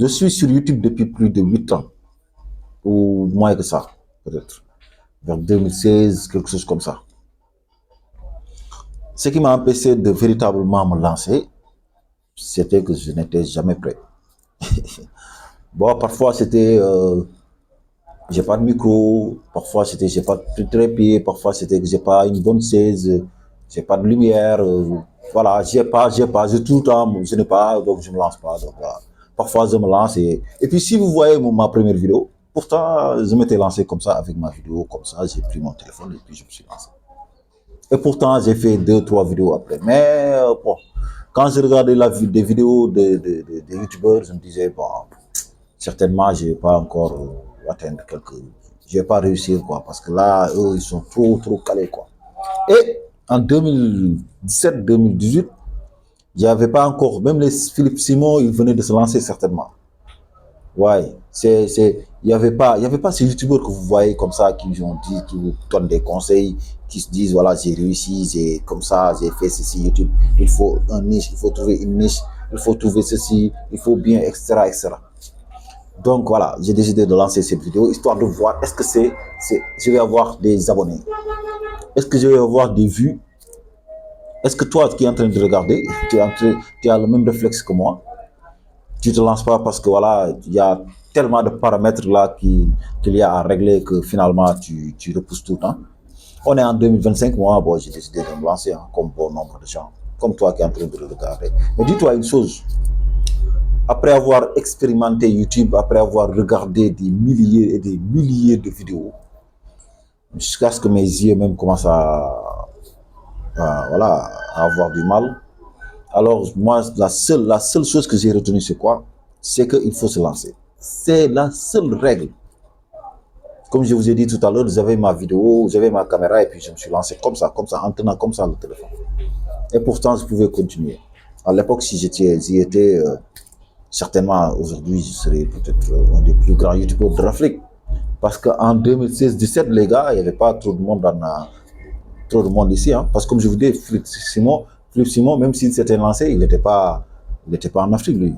Je suis sur YouTube depuis plus de 8 ans, ou moins que ça, peut-être. Vers 2016, quelque chose comme ça. Ce qui m'a empêché de véritablement me lancer, c'était que je n'étais jamais prêt. Bon, parfois c'était j'ai pas de micro, parfois c'était j'ai pas de trépied, parfois c'était que j'ai pas une bonne chaise, j'ai pas de lumière, voilà, j'ai tout le temps, je n'ai pas, donc je me lance pas, donc voilà. Parfois je me lance et puis si vous voyez ma première vidéo, pourtant je m'étais lancé comme ça avec ma vidéo, comme ça, j'ai pris mon téléphone et puis je me suis lancé. Et pourtant j'ai fait deux, trois vidéos après, mais bon, quand je regardais des vidéos de youtubeurs, je me disais, bon, certainement, je vais pas encore atteindre quelques. Je vais pas réussir, quoi, parce que là, eux, ils sont trop, trop calés, quoi. Et en 2017-2018, il n'y avait pas encore, même les Philippe Simon, ils venaient de se lancer certainement. Ouais, il y avait pas ces youtubeurs que vous voyez comme ça, qui ont dit, qui vous donnent des conseils, qui se disent, voilà, j'ai réussi, j'ai comme ça, j'ai fait ceci, YouTube, il faut un niche, il faut trouver une niche, il faut trouver ceci, il faut bien, etc., etc. Donc voilà, j'ai décidé de lancer cette vidéo histoire de voir est-ce que je vais avoir des abonnés, est-ce que je vais avoir des vues, est-ce que toi qui es en train de regarder, tu as le même réflexe que moi, tu te lances pas parce que voilà, il y a tellement de paramètres là qu'il y a à régler que finalement tu repousses tout le temps. On est en 2025, moi bon, j'ai décidé de me lancer hein, comme bon nombre de gens, comme toi qui es en train de le regarder. Mais dis-toi une chose, après avoir expérimenté YouTube, après avoir regardé des milliers et des milliers de vidéos, jusqu'à ce que mes yeux même commencent voilà, à avoir du mal. Alors moi, la seule chose que j'ai retenue, c'est quoi? C'est qu'il faut se lancer. C'est la seule règle. Comme je vous ai dit tout à l'heure, j'avais ma vidéo, j'avais ma caméra et puis je me suis lancé comme ça, en tenant comme ça le téléphone. Et pourtant, je pouvais continuer. À l'époque, si j'y étais, certainement aujourd'hui, je serais peut-être un des plus grands youtubeurs de l'Afrique. Parce qu'en 2016-17, les gars, il n'y avait pas trop de monde trop de monde ici. Hein. Parce que comme je vous dis, Philippe Simon, même s'il s'était lancé, il n'était pas en Afrique, lui.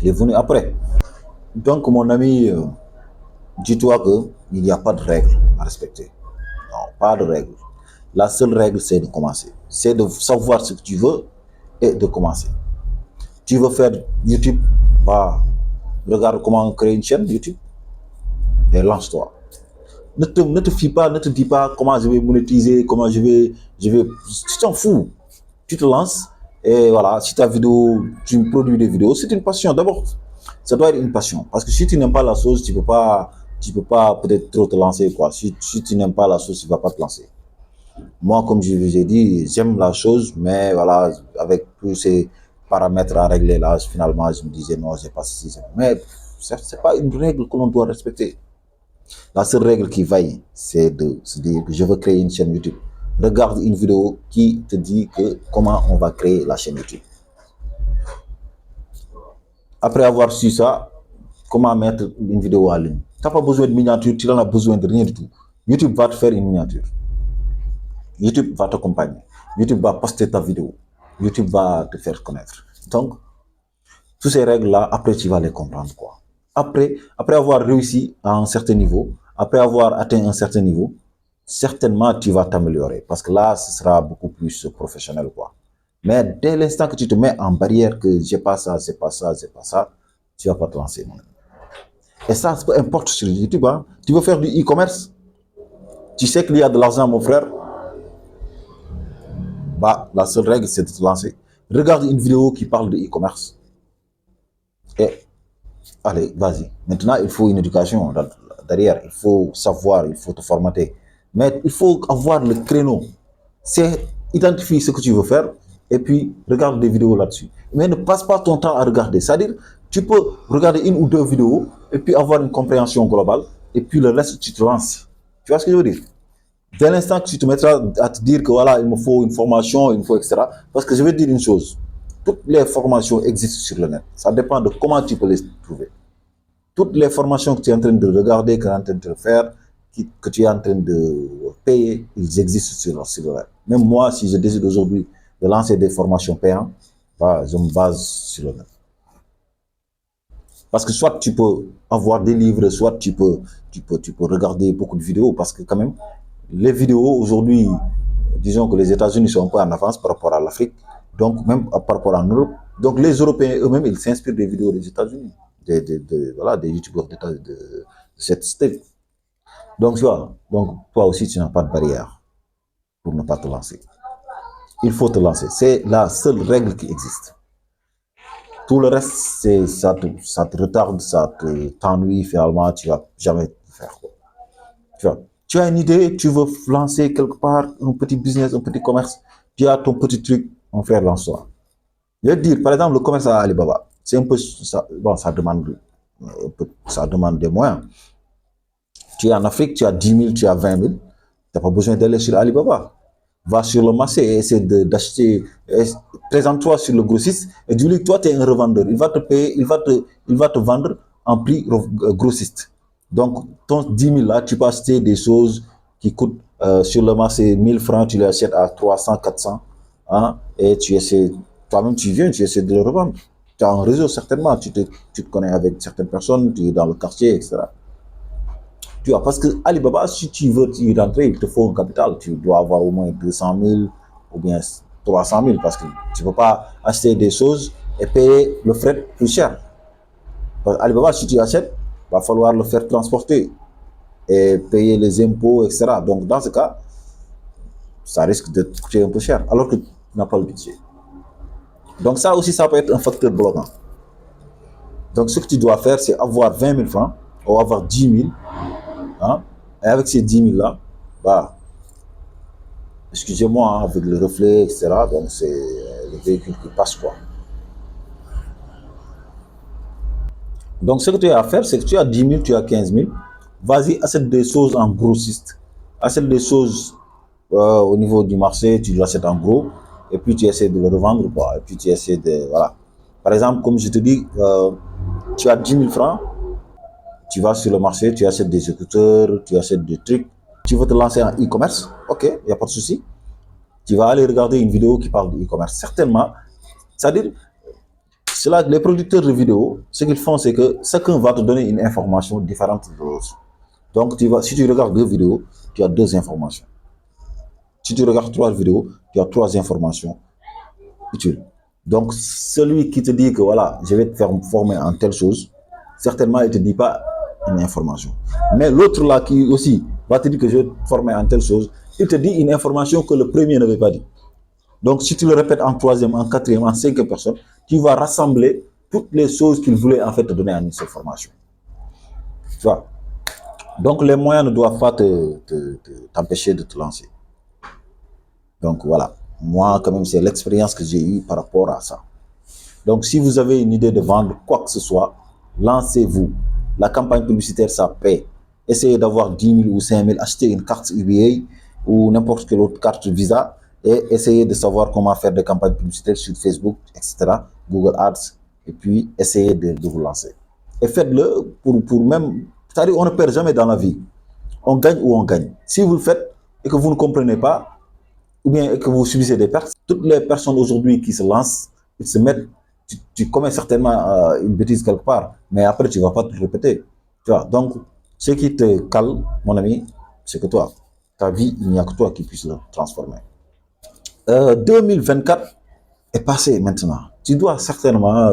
Il est venu après. Donc, mon ami, dis-toi qu'il n'y a pas de règles à respecter. Non, pas de règles. La seule règle, c'est de commencer. C'est de savoir ce que tu veux et de commencer. Tu veux faire YouTube, bah, regarde comment créer une chaîne YouTube et lance-toi. Ne te fie pas, ne te dis pas comment je vais monétiser, comment tu t'en fous. Tu te lances et voilà, si ta vidéo, tu produis des vidéos, c'est une passion d'abord. Ça doit être une passion. Parce que si tu n'aimes pas la chose, tu peux pas peut-être trop te lancer, quoi. Si tu n'aimes pas la chose, tu vas pas te lancer. Moi, comme je vous ai dit, j'aime la chose, mais voilà, avec tous ces paramètres à régler là, finalement, je me disais non, j'ai pas ceci, mais c'est pas une règle que l'on doit respecter. La seule règle qui vaille, c'est de se dire que je veux créer une chaîne YouTube. Regarde une vidéo qui te dit que comment on va créer la chaîne YouTube. Après avoir su ça, comment mettre une vidéo en ligne. Tu n'as pas besoin de miniature, tu n'en as besoin de rien du tout. YouTube va te faire une miniature. YouTube va t'accompagner. YouTube va poster ta vidéo. YouTube va te faire connaître. Donc, toutes ces règles-là, après, tu vas les comprendre, quoi. Après avoir réussi à un certain niveau, après avoir atteint un certain niveau, certainement, tu vas t'améliorer. Parce que là, ce sera beaucoup plus professionnel, quoi. Mais dès l'instant que tu te mets en barrière que j'ai pas ça, c'est pas ça, c'est pas ça, tu vas pas te lancer, mon ami. Et ça, peu importe sur YouTube, hein. Tu veux faire du e-commerce, tu sais qu'il y a de l'argent, mon frère, bah, la seule règle, c'est de te lancer. Regarde une vidéo qui parle de e-commerce. Et allez, vas-y. Maintenant, il faut une éducation derrière. Il faut savoir, il faut te formater. Mais il faut avoir le créneau. C'est identifier ce que tu veux faire et puis regarde des vidéos là-dessus. Mais ne passe pas ton temps à regarder. C'est-à-dire, tu peux regarder une ou deux vidéos et puis avoir une compréhension globale et puis le reste, tu te lances. Tu vois ce que je veux dire? Dès l'instant que tu te mettras à te dire que voilà, il me faut une formation, il me faut, etc. Parce que je vais te dire une chose, toutes les formations existent sur le net. Ça dépend de comment tu peux les trouver. Toutes les formations que tu es en train de regarder, que tu es en train de faire, que tu es en train de payer, ils existent sur le net. Même moi, si je décide aujourd'hui de lancer des formations payantes, bah, je me base sur le net. Parce que soit tu peux avoir des livres, soit tu peux regarder beaucoup de vidéos, parce que quand même, les vidéos aujourd'hui, disons que les États-Unis sont un peu en avance par rapport à l'Afrique, donc même par rapport à l'Europe. Donc les Européens eux-mêmes, ils s'inspirent des vidéos des États-Unis, voilà, des youtubeurs de cette state. Donc tu vois, donc toi aussi tu n'as pas de barrière pour ne pas te lancer. Il faut te lancer. C'est la seule règle qui existe. Tout le reste, ça te retarde, ça t'ennuie, finalement, tu vas jamais faire quoi. Tu as une idée, tu veux lancer quelque part un petit business, un petit commerce, tu as ton petit truc, mon frère, lance-toi. Je veux dire, par exemple, le commerce à Alibaba, c'est un peu, bon, ça demande des moyens. Tu es en Afrique, tu as 10 000, tu as 20 000, tu n'as pas besoin d'aller sur Alibaba. Va sur le marché et essaie d'acheter, présente-toi sur le grossiste et dis-lui que toi tu es un revendeur. Il va te payer, il va te vendre en prix grossiste. Donc, ton 10 000 là, tu peux acheter des choses qui coûtent sur le marché 1000 francs, tu les achètes à 300, 400, hein, et tu essaies, toi-même tu viens, tu essaies de le revendre. Tu as un réseau certainement, tu te connais avec certaines personnes, tu es dans le quartier, etc. Tu vois, parce que Alibaba, si tu veux y rentrer, il te faut un capital. Tu dois avoir au moins 200 000 ou bien 300 000 parce que tu ne peux pas acheter des choses et payer le fret plus cher. Alibaba, si tu achètes, il va falloir le faire transporter et payer les impôts, etc. Donc, dans ce cas, ça risque de te coûter un peu cher alors que tu n'as pas le budget. Donc, ça aussi, ça peut être un facteur bloquant. Donc, ce que tu dois faire, c'est avoir 20 000 francs ou avoir 10 000. Hein? Et avec ces 10 000 là, bah, excusez-moi, hein, avec le reflet, etc. Donc c'est le véhicule qui passe quoi. Donc ce que tu as à faire, c'est que tu as 10 000, tu as 15 000. Vas-y, achète des choses en grossiste. Achète des choses au niveau du marché, tu l'achètes en gros. Et puis tu essaies de le revendre quoi. Et puis tu essaies de... Voilà. Par exemple, comme je te dis, tu as 10 000 francs. Tu vas sur le marché, tu achètes des écouteurs, tu achètes des trucs. Tu veux te lancer en e-commerce, ok, il n'y a pas de souci. Tu vas aller regarder une vidéo qui parle de e-commerce. Certainement, c'est-à-dire, les producteurs de vidéos, ce qu'ils font, c'est que chacun va te donner une information différente de l'autre. Donc, si tu regardes 2 vidéos, tu as 2 informations. Si tu regardes 3 vidéos, tu as 3 informations utiles. Donc, celui qui te dit que voilà, je vais te faire former en telle chose, certainement, il ne te dit pas une information. Mais l'autre là qui aussi va te dire que je vais te former en telle chose, il te dit une information que le premier n'avait pas dit. Donc, si tu le répètes en 3e, en 4e, en 5e personne, tu vas rassembler toutes les choses qu'il voulait en fait te donner en une seule formation. Tu vois? Donc, les moyens ne doivent pas t'empêcher de te lancer. Donc, voilà. Moi, quand même, c'est l'expérience que j'ai eue par rapport à ça. Donc, si vous avez une idée de vendre quoi que ce soit, lancez-vous. La campagne publicitaire, ça paie. Essayez d'avoir 10 000 ou 5 000, achetez une carte UBA ou n'importe quelle autre carte Visa et essayez de savoir comment faire des campagnes publicitaires sur Facebook, etc., Google Ads, et puis essayez de vous lancer. Et faites-le pour même... C'est-à-dire, on ne perd jamais dans la vie. On gagne ou on gagne. Si vous le faites et que vous ne comprenez pas, ou bien que vous subissez des pertes, toutes les personnes aujourd'hui qui se lancent, ils se mettent, tu commets certainement une bêtise quelque part, mais après tu ne vas pas te répéter. Tu vois, donc, ce qui te cale, mon ami, c'est que toi, ta vie, il n'y a que toi qui puisse le transformer. 2024 est passé maintenant. Tu dois certainement,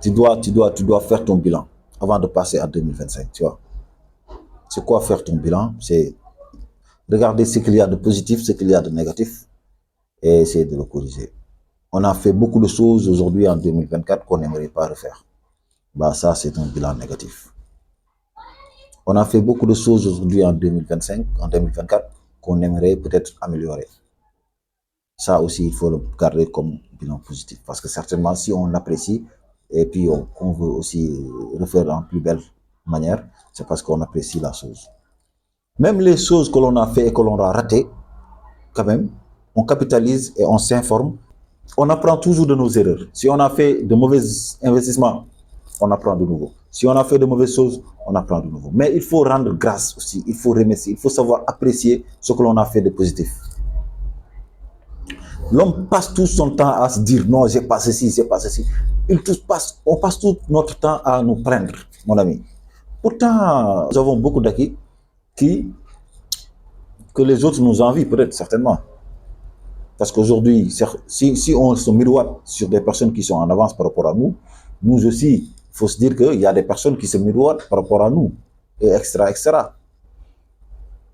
tu dois faire ton bilan avant de passer à 2025, tu vois. C'est quoi faire ton bilan? C'est regarder ce qu'il y a de positif, ce qu'il y a de négatif et essayer de le corriger. On a fait beaucoup de choses aujourd'hui en 2024 qu'on n'aimerait pas refaire. Bah, ça, c'est un bilan négatif. On a fait beaucoup de choses aujourd'hui en 2025, en 2024 qu'on aimerait peut-être améliorer. Ça aussi, il faut le garder comme bilan positif parce que certainement, si on apprécie et puis on veut aussi refaire en plus belle manière, c'est parce qu'on apprécie la chose. Même les choses que l'on a fait et que l'on a raté, quand même, on capitalise et on s'informe. On apprend toujours de nos erreurs. Si on a fait de mauvais investissements, on apprend de nouveau. Si on a fait de mauvaises choses, on apprend de nouveau. Mais il faut rendre grâce aussi, il faut remercier, il faut savoir apprécier ce que l'on a fait de positif. L'homme passe tout son temps à se dire non, j'ai pas ceci, j'ai pas ceci. On passe tout notre temps à nous prendre, mon ami. Pourtant, nous avons beaucoup d'acquis que les autres nous envient, peut-être, certainement. Parce qu'aujourd'hui, si on se miroite sur des personnes qui sont en avance par rapport à nous, nous aussi, il faut se dire qu'il y a des personnes qui se miroitent par rapport à nous, et etc., etc.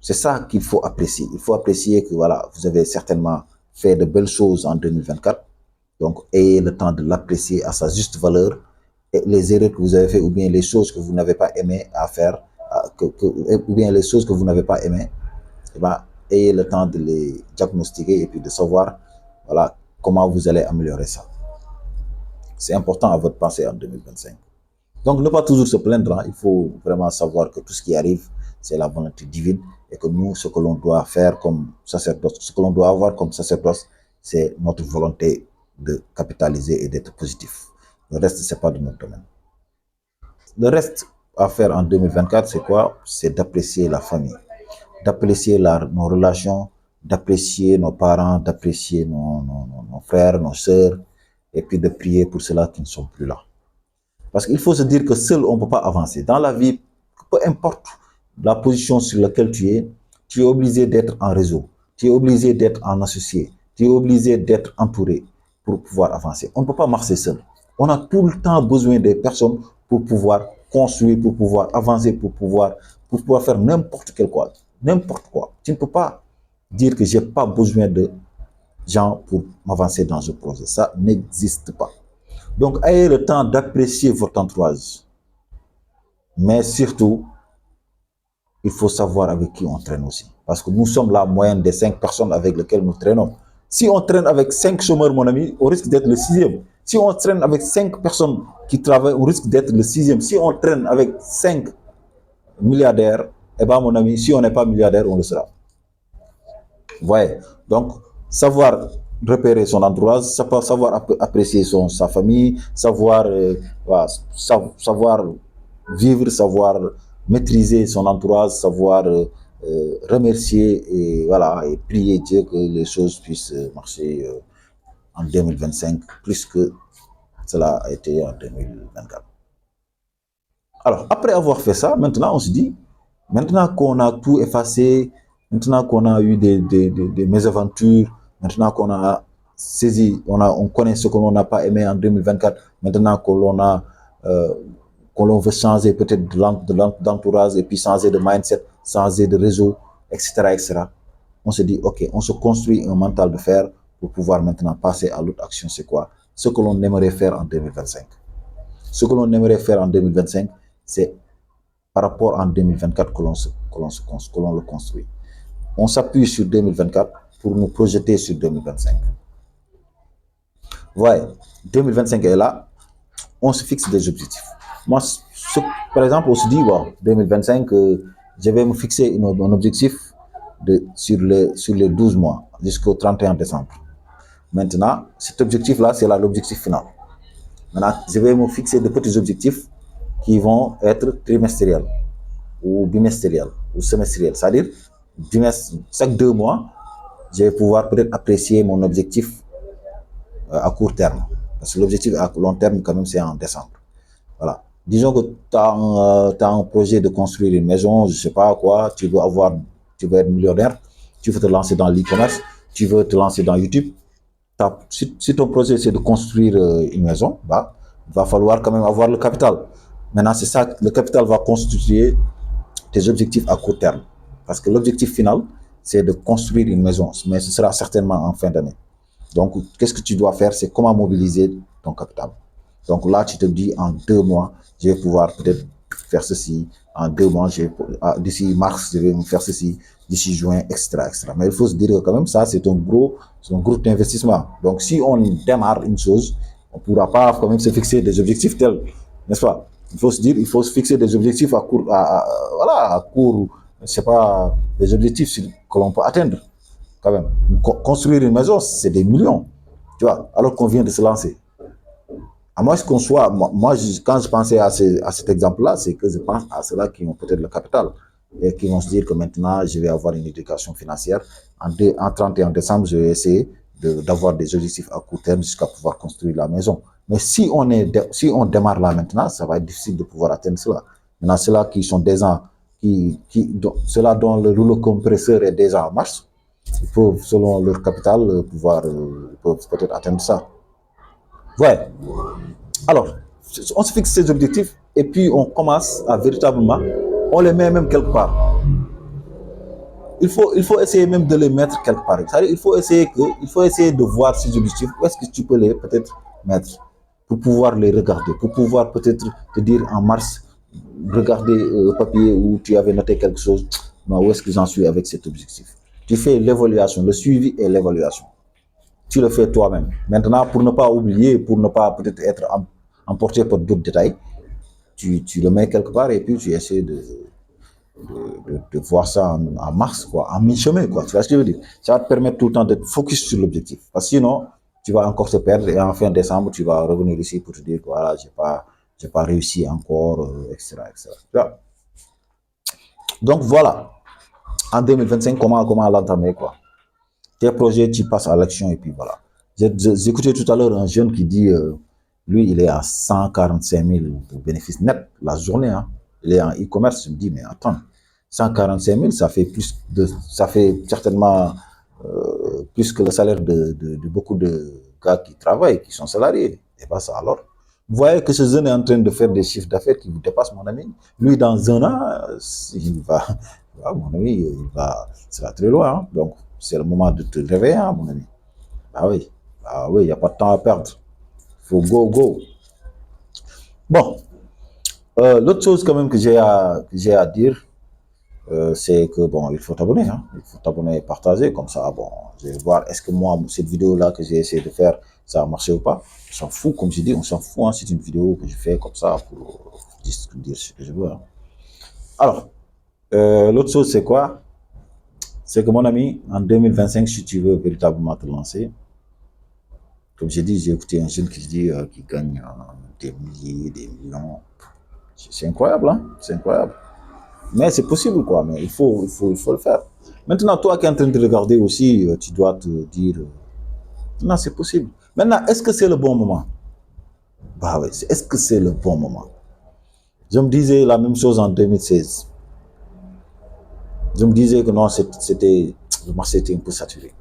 C'est ça qu'il faut apprécier. Il faut apprécier que voilà, vous avez certainement fait de belles choses en 2024. Donc, ayez le temps de l'apprécier à sa juste valeur. Et les erreurs que vous avez faites, ou bien les choses que vous n'avez pas aimé à faire, ou bien les choses que vous n'avez pas aimé, eh ben, ayez le temps de les diagnostiquer et puis de savoir voilà, comment vous allez améliorer ça. C'est important à votre pensée en 2025. Donc, ne pas toujours se plaindre. Hein. Il faut vraiment savoir que tout ce qui arrive, c'est la volonté divine et que nous, ce que l'on doit faire comme sacerdoce, ce que l'on doit avoir comme sacerdoce, c'est notre volonté de capitaliser et d'être positif. Le reste, ce n'est pas de notre domaine. Le reste à faire en 2024, c'est quoi? C'est d'apprécier la famille, d'apprécier nos relations, d'apprécier nos parents, d'apprécier nos frères, nos sœurs, et puis de prier pour ceux-là qui ne sont plus là. Parce qu'il faut se dire que seul, on ne peut pas avancer. Dans la vie, peu importe la position sur laquelle tu es obligé d'être en réseau, tu es obligé d'être en associé, tu es obligé d'être entouré pour pouvoir avancer. On ne peut pas marcher seul. On a tout le temps besoin des personnes pour pouvoir construire, pour pouvoir avancer, pour pouvoir faire n'importe quel quoi. N'importe quoi. Tu ne peux pas dire que je n'ai pas besoin de gens pour m'avancer dans ce projet. Ça n'existe pas. Donc, ayez le temps d'apprécier votre entourage. Mais surtout, il faut savoir avec qui on traîne aussi. Parce que nous sommes la moyenne des 5 personnes avec lesquelles nous traînons. Si on traîne avec 5 chômeurs, mon ami, on risque d'être le 6e. Si on traîne avec 5 personnes qui travaillent, on risque d'être le 6e. Si on traîne avec 5 milliardaires, eh bien, mon ami, si on n'est pas milliardaire, on le sera. Vous voyez? Donc, savoir repérer son entourage, savoir apprécier sa famille, savoir vivre, savoir maîtriser son entourage, savoir remercier et voilà et prier Dieu que les choses puissent marcher en 2025 plus que cela a été en 2024. Alors, après avoir fait ça, maintenant on se dit, maintenant qu'on a tout effacé, maintenant qu'on a eu des mésaventures, maintenant qu'on a saisi, on connaît ce que l'on n'a pas aimé en 2024, maintenant que l'on veut changer peut-être d'entourage et puis changer de mindset, changer de réseau, etc., etc. On se dit, ok, on se construit un mental de fer pour pouvoir maintenant passer à l'autre action. C'est quoi? Ce que l'on aimerait faire en 2025. Ce que l'on aimerait faire en 2025, c'est par rapport en 2024 que l'on le construit. On s'appuie sur 2024 pour nous projeter sur 2025. Voyez, 2025 est là, on se fixe des objectifs. Moi, par exemple, on se dit, bon, 2025, je vais me fixer un objectif sur les 12 mois jusqu'au 31 décembre. Maintenant, cet objectif-là, c'est l'objectif final. Maintenant, je vais me fixer de petits objectifs qui vont être trimestriels ou bimestriels ou semestriels. C'est-à-dire, chaque 2 mois, je vais pouvoir peut-être apprécier mon objectif à court terme. Parce que l'objectif à long terme, quand même, c'est en décembre. Voilà. Disons que tu as un projet de construire une maison, je ne sais pas quoi, tu veux être millionnaire, tu veux te lancer dans l'e-commerce, tu veux te lancer dans YouTube. Si ton projet c'est de construire une maison, bah, il va falloir quand même avoir le capital. Maintenant, c'est ça, le capital va constituer tes objectifs à court terme. Parce que l'objectif final, c'est de construire une maison, mais ce sera certainement en fin d'année. Donc, qu'est-ce que tu dois faire? C'est comment mobiliser ton capital. Donc là, tu te dis, en 2 mois, je vais pouvoir peut-être faire ceci. En 2 mois, d'ici mars, je vais me faire ceci. D'ici juin, etc., etc. Mais il faut se dire que quand même, ça, c'est un gros investissement. Donc, si on démarre une chose, on ne pourra pas quand même se fixer des objectifs tels, n'est-ce pas? Il faut se dire, il faut se fixer des objectifs à court, je sais pas, des objectifs que l'on peut atteindre. Quand même. Construire une maison, c'est des millions, tu vois, alors qu'on vient de se lancer. À moins qu'on soit, quand je pensais à cet exemple-là, c'est que je pense à ceux-là qui ont peut-être le capital et qui vont se dire que maintenant, je vais avoir une éducation financière. En 31 décembre, je vais essayer d'avoir des objectifs à court terme jusqu'à pouvoir construire la maison. Mais si on démarre là maintenant, ça va être difficile de pouvoir atteindre cela. Maintenant, ceux-là qui sont déjà, ceux-là dont le rouleau compresseur est déjà en marche, ils peuvent, selon leur capital, ils peuvent peut-être atteindre ça. Ouais. Alors, on se fixe ces objectifs et puis on commence à véritablement, on les met même quelque part. Il faut essayer même de les mettre quelque part. C'est-à-dire, il faut essayer de voir ces objectifs, où est-ce que tu peux les peut-être mettre pour pouvoir les regarder, pour pouvoir peut-être te dire en mars, regarder le papier où tu avais noté quelque chose, mais où est-ce que j'en suis avec cet objectif. Tu fais l'évaluation, le suivi et l'évaluation. Tu le fais toi-même. Maintenant, pour ne pas oublier, pour ne pas peut-être être emporté par d'autres détails, tu le mets quelque part et puis tu essaies de voir ça en mars, quoi, en mi-chemin, quoi. Tu vois ce que je veux dire? Ça va te permettre tout le temps d'être focus sur l'objectif. Parce que sinon, tu vas encore te perdre et en fin décembre, tu vas revenir ici pour te dire que voilà, j'ai pas réussi encore, etc., etc. Donc voilà. En 2025, comment l'entamer, quoi? Tes projets, tu passes à l'action et puis voilà. J'écoutais tout à l'heure un jeune qui dit, lui, il est à 145 000 de bénéfices nets la journée, hein. Il est en e-commerce. Je me dis, mais attends, 145 000, ça fait certainement plus que le salaire de beaucoup de gars qui travaillent, qui sont salariés. Et pas ça alors. Vous voyez que ce jeune est en train de faire des chiffres d'affaires qui vous dépassent, mon ami. Lui, dans un an, il va, mon ami, il va très loin, hein. Donc, c'est le moment de te réveiller, hein, mon ami. Ah oui, il n'y a pas de temps à perdre. Il faut go. Bon, l'autre chose quand même que j'ai à dire, c'est que bon, il faut t'abonner, hein. Il faut t'abonner et partager, comme ça, bon, je vais voir est-ce que moi, cette vidéo-là que j'ai essayé de faire, ça a marché ou pas. On s'en fout, comme je dis, on s'en fout, hein. C'est une vidéo que je fais comme ça pour dire ce que je veux, hein. Alors, l'autre chose, c'est quoi? C'est que mon ami, en 2025, si tu veux véritablement te lancer, comme j'ai dit, j'ai écouté un jeune qui se dit qu'il gagne des milliers, des millions. C'est incroyable, hein? C'est incroyable. Mais c'est possible, quoi. Mais il faut le faire. Maintenant, toi qui es en train de regarder aussi, tu dois te dire, non, c'est possible. Maintenant, est-ce que c'est le bon moment? Bah oui, est-ce que c'est le bon moment? Je me disais la même chose en 2016. Je me disais que non, le marché était un peu saturé.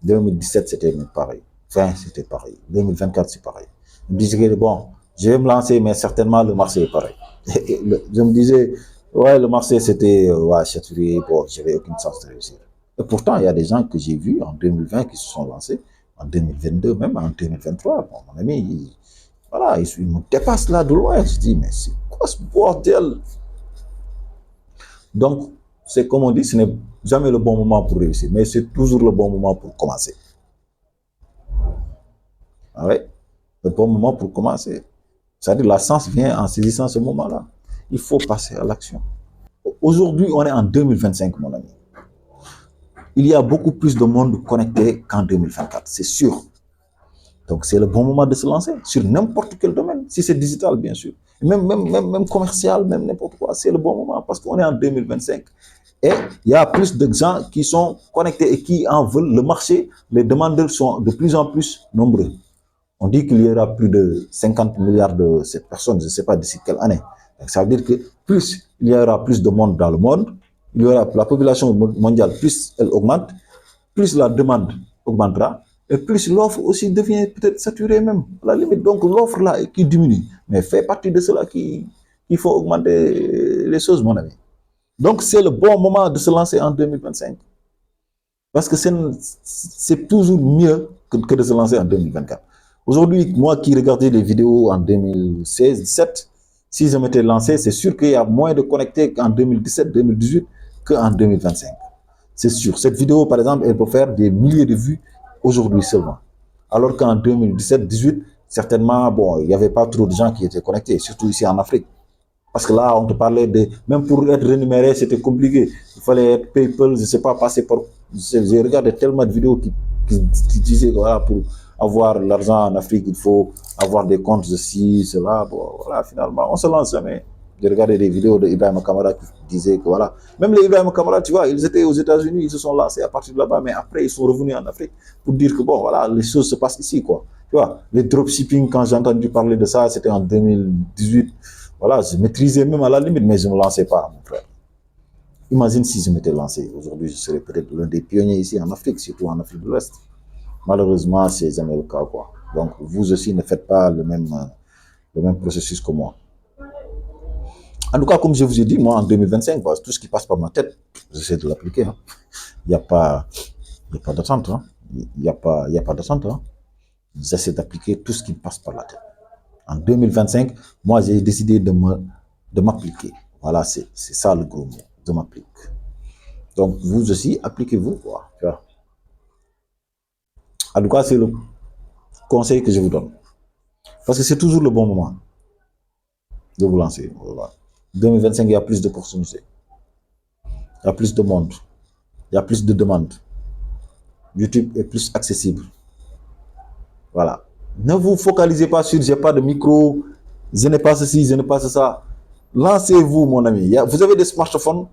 2017, c'était pareil. 20, c'était pareil. 2024, c'est pareil. Je me disais que bon, je vais me lancer, mais certainement le marché est pareil. Je me disais, ouais, le marché c'était saturé, bon, j'avais aucune chance de réussir. Et pourtant, il y a des gens que j'ai vus en 2020 qui se sont lancés, en 2022, même en 2023. Bon, mon ami, voilà, ils me dépassent là de loin. Je dis, mais c'est quoi ce bordel? Donc, c'est comme on dit, ce n'est jamais le bon moment pour réussir, mais c'est toujours le bon moment pour commencer. Ah ouais, le bon moment pour commencer. C'est-à-dire la chance vient en saisissant ce moment-là. Il faut passer à l'action. Aujourd'hui, on est en 2025, mon ami. Il y a beaucoup plus de monde connecté qu'en 2024, c'est sûr. Donc, c'est le bon moment de se lancer sur n'importe quel domaine, si c'est digital, bien sûr. Même commercial, même n'importe quoi, c'est le bon moment parce qu'on est en 2025. Et il y a plus de gens qui sont connectés et qui en veulent. Le marché, les demandeurs sont de plus en plus nombreux. On dit qu'il y aura plus de 50 milliards de cette personne, je ne sais pas d'ici quelle année. Donc, ça veut dire que plus il y aura plus de monde dans le monde, il y aura la population mondiale, plus elle augmente, plus la demande augmentera, et plus l'offre aussi devient peut-être saturée même, à la limite. Donc l'offre là qui diminue, mais fait partie de cela qu'il faut augmenter les choses, mon ami. Donc c'est le bon moment de se lancer en 2025. Parce que c'est toujours mieux que de se lancer en 2024. Aujourd'hui, moi qui regardais des vidéos en 2016-17, si je m'étais lancé, c'est sûr qu'il y a moins de connectés qu'en 2017-2018 qu'en 2025. C'est sûr. Cette vidéo, par exemple, elle peut faire des milliers de vues aujourd'hui seulement. Alors qu'en 2017-18, certainement, bon, il n'y avait pas trop de gens qui étaient connectés, surtout ici en Afrique. Parce que là, on te parlait de... Même pour être rémunéré, c'était compliqué. Il fallait être PayPal, je ne sais pas, passer par... J'ai regardé tellement de vidéos qui disaient que voilà, pour avoir l'argent en Afrique, il faut avoir des comptes de ci, cela. Bon, voilà, finalement, on se lance jamais. J'ai regardé des vidéos de Ibrahim Kamara qui disaient que voilà, même les Ibrahim Kamara, tu vois, ils étaient aux États-Unis, ils se sont lancés à partir de là-bas, mais après ils sont revenus en Afrique pour dire que bon, voilà, les choses se passent ici, quoi. Tu vois, les dropshipping, quand j'ai entendu parler de ça, c'était en 2018. Voilà, je maîtrisais même à la limite, mais je ne me lançais pas, mon frère. Imagine si je m'étais lancé. Aujourd'hui, je serais peut-être l'un des pionniers ici en Afrique, surtout en Afrique de l'Ouest. Malheureusement, c'est jamais le cas, quoi. Donc, vous aussi, ne faites pas le même processus que moi. En tout cas, comme je vous ai dit, moi, en 2025, bah, tout ce qui passe par ma tête, j'essaie de l'appliquer. Hein. Il n'y a pas, d'attente. Hein. Il n'y a pas d'attente. Hein. J'essaie d'appliquer tout ce qui me passe par la tête. En 2025, moi, j'ai décidé de m'appliquer. Voilà, c'est ça le gros mot, de m'appliquer. Donc, vous aussi, appliquez-vous, quoi. En tout cas, c'est le conseil que je vous donne. Parce que c'est toujours le bon moment de vous lancer. Voilà. 2025, il y a plus d'opportunités. Il y a plus de monde. Il y a plus de demandes. YouTube est plus accessible. Voilà. Ne vous focalisez pas sur j'ai pas de micro, je n'ai pas ceci, je n'ai pas ça. Lancez-vous, mon ami. Vous avez des smartphones,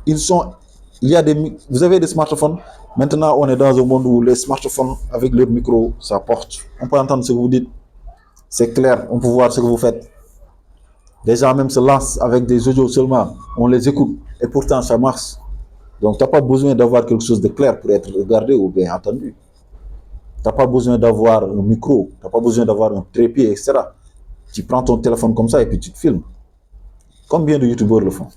vous avez des smartphones. Maintenant, on est dans un monde où les smartphones avec leur micro, ça porte. On peut entendre ce que vous dites. C'est clair, on peut voir ce que vous faites. Les gens même se lancent avec des audios seulement. On les écoute et pourtant ça marche. Donc, tu n'as pas besoin d'avoir quelque chose de clair pour être regardé ou bien entendu. Tu n'as pas besoin d'avoir un micro, tu n'as pas besoin d'avoir un trépied, etc. Tu prends ton téléphone comme ça et puis tu te filmes. Combien de youtubeurs le font?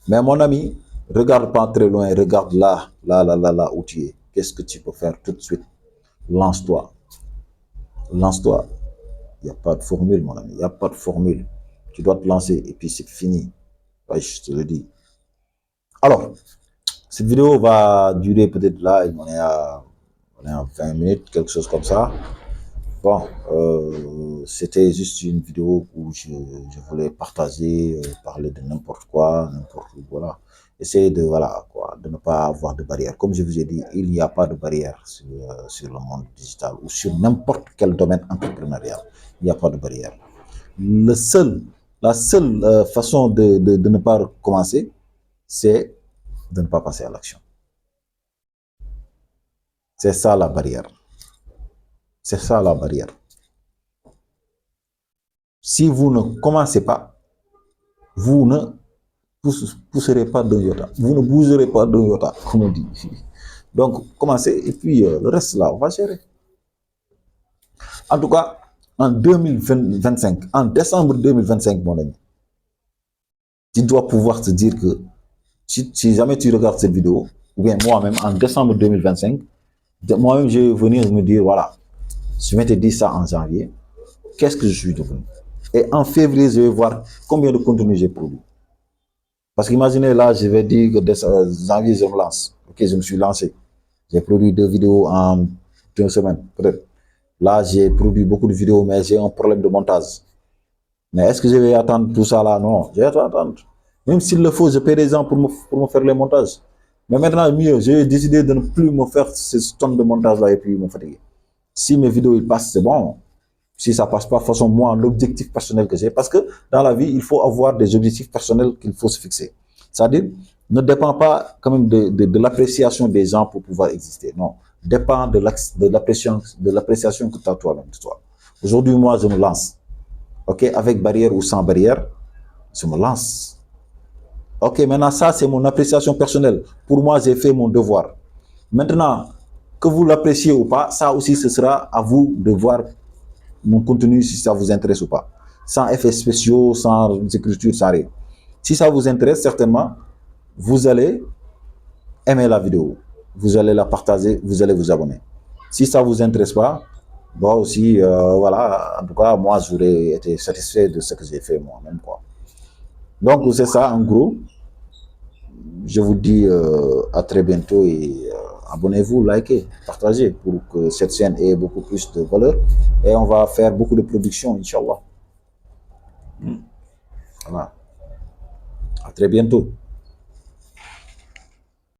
Mais mon ami, regarde pas très loin, regarde là où tu es. Qu'est-ce que tu peux faire tout de suite? Lance-toi. Lance-toi. Il n'y a pas de formule, mon ami. Il n'y a pas de formule. Tu dois te lancer et puis c'est fini. Ouais, je te le dis. Alors, cette vidéo va durer peut-être là, on est à 20 minutes, quelque chose comme ça. Bon, c'était juste une vidéo où je voulais partager, parler de n'importe quoi, n'importe où, voilà. Essayer de, voilà, quoi, de ne pas avoir de barrière. Comme je vous ai dit, il n'y a pas de barrière sur le monde digital ou sur n'importe quel domaine entrepreneurial. Il n'y a pas de barrière. La seule façon de ne pas commencer, c'est de ne pas passer à l'action. C'est ça la barrière. C'est ça la barrière. Si vous ne commencez pas, vous ne pousserez pas d'un iota. Vous ne bougerez pas d'un iota, comme on dit. Donc, commencez et puis le reste là, on va gérer. En tout cas, en 2025, en décembre 2025, mon ami, tu dois pouvoir te dire que si jamais tu regardes cette vidéo, ou bien moi-même, en décembre 2025, moi-même, je vais venir me dire, voilà, je m'étais dit ça en janvier, qu'est-ce que je suis devenu? Et en février, je vais voir combien de contenu j'ai produit. Parce qu'imaginez là, je vais dire que dès janvier, je me lance. Ok, je me suis lancé. J'ai produit 2 vidéos en 2 semaines, peut-être. Là, j'ai produit beaucoup de vidéos, mais j'ai un problème de montage. Mais est-ce que je vais attendre tout ça là? Non, je vais attendre. Même s'il le faut, je paie des gens pour me faire les montages. Mais maintenant, mieux, j'ai décidé de ne plus me faire ces tonnes de montage là et puis me fatiguer. Si mes vidéos ils passent, c'est bon. Si ça passe pas, de toute façon, moi, l'objectif personnel que j'ai, parce que dans la vie, il faut avoir des objectifs personnels qu'il faut se fixer. C'est-à-dire, ne dépend pas quand même de l'appréciation des gens pour pouvoir exister. Non, dépend de l'appréciation que tu as toi-même de toi. Aujourd'hui, moi, je me lance. Ok, avec barrière ou sans barrière, je me lance. Ok, maintenant, ça, c'est mon appréciation personnelle. Pour moi, j'ai fait mon devoir. Maintenant, que vous l'appréciez ou pas, ça aussi, ce sera à vous de voir mon contenu si ça vous intéresse ou pas. Sans effets spéciaux, sans écriture, sans rien. Si ça vous intéresse, certainement, vous allez aimer la vidéo. Vous allez la partager, vous allez vous abonner. Si ça vous intéresse pas, bon aussi, voilà, en tout cas, moi, j'aurais été satisfait de ce que j'ai fait moi-même, quoi. Donc, c'est ça, en gros. Je vous dis à très bientôt et abonnez-vous, likez, partagez pour que cette chaîne ait beaucoup plus de valeur. Et on va faire beaucoup de production, Inch'Allah. Voilà. À très bientôt.